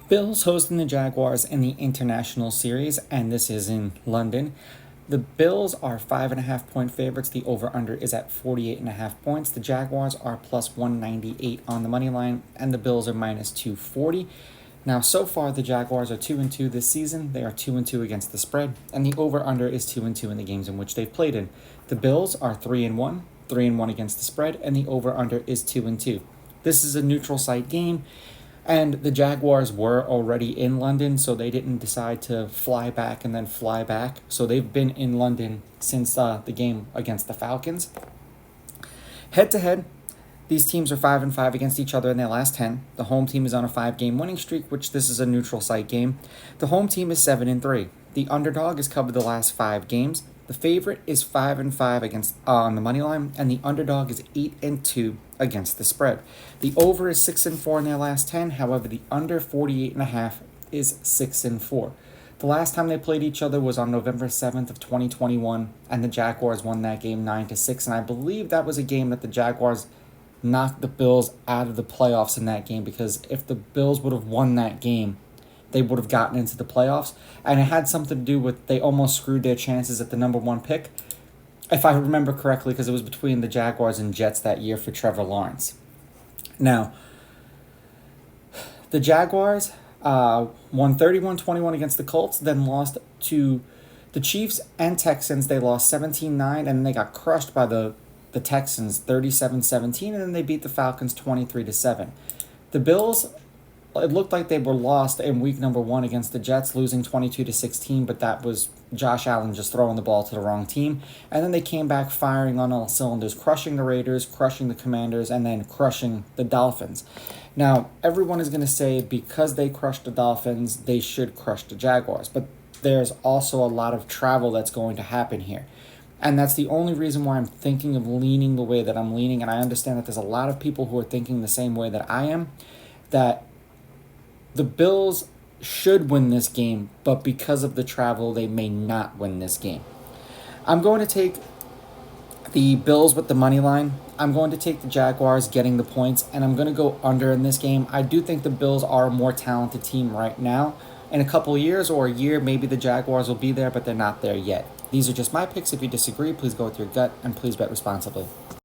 Bills hosting the Jaguars in the International Series, and this is in London. The Bills are 5.5 point favorites. The over-under is at 48.5 points. The Jaguars are plus 198 on the money line, and the Bills are minus 240. Now, so far, the Jaguars are 2-2 this season. They are 2-2 against the spread, and the over-under is 2-2 in the games in which they've played in. The Bills are 3-1, 3-1 against the spread, and the over-under is 2-2. This is a neutral site game. And the Jaguars were already in London, so they didn't decide to fly back and then fly back. So they've been in London since the game against the Falcons. Head-to-head, these teams are 5-5 against each other in their last 10. The home team is on a 5-game winning streak, which this is a neutral site game. The home team is 7-3. The underdog has covered the last 5 games. The favorite is 5-5 against on the money line, and the underdog is 8-2 against the spread. The over is 6-4 in their last 10. However, the under 48.5 is 6-4. The last time they played each other was on November 7th of 2021, and the Jaguars won that game 9-6. And I believe that was a game that the Jaguars knocked the Bills out of the playoffs in that game, because if the Bills would have won that game, they would have gotten into the playoffs. And it had something to do with they almost screwed their chances at the number 1 pick, if I remember correctly, because it was between the Jaguars and Jets that year for Trevor Lawrence. Now, the Jaguars won 31-21 against the Colts, then lost to the Chiefs and Texans. They lost 17-9, and then they got crushed by the Texans 37-17, and then they beat the Falcons 23-7. The Bills, it looked like they were lost in week number 1 against the Jets, losing 22-16, but that was Josh Allen just throwing the ball to the wrong team. And then they came back firing on all cylinders, crushing the Raiders, crushing the Commanders, and then crushing the Dolphins. Now, everyone is going to say because they crushed the Dolphins, they should crush the Jaguars. But there's also a lot of travel that's going to happen here. And that's the only reason why I'm thinking of leaning the way that I'm leaning. And I understand that there's a lot of people who are thinking the same way that I am, that the Bills should win this game, but because of the travel, they may not win this game. I'm going to take the Bills with the money line. I'm going to take the Jaguars getting the points, and I'm going to go under in this game. I do think the Bills are a more talented team right now. In a couple of years or a year, maybe the Jaguars will be there, but they're not there yet. These are just my picks. If you disagree, please go with your gut, and please bet responsibly.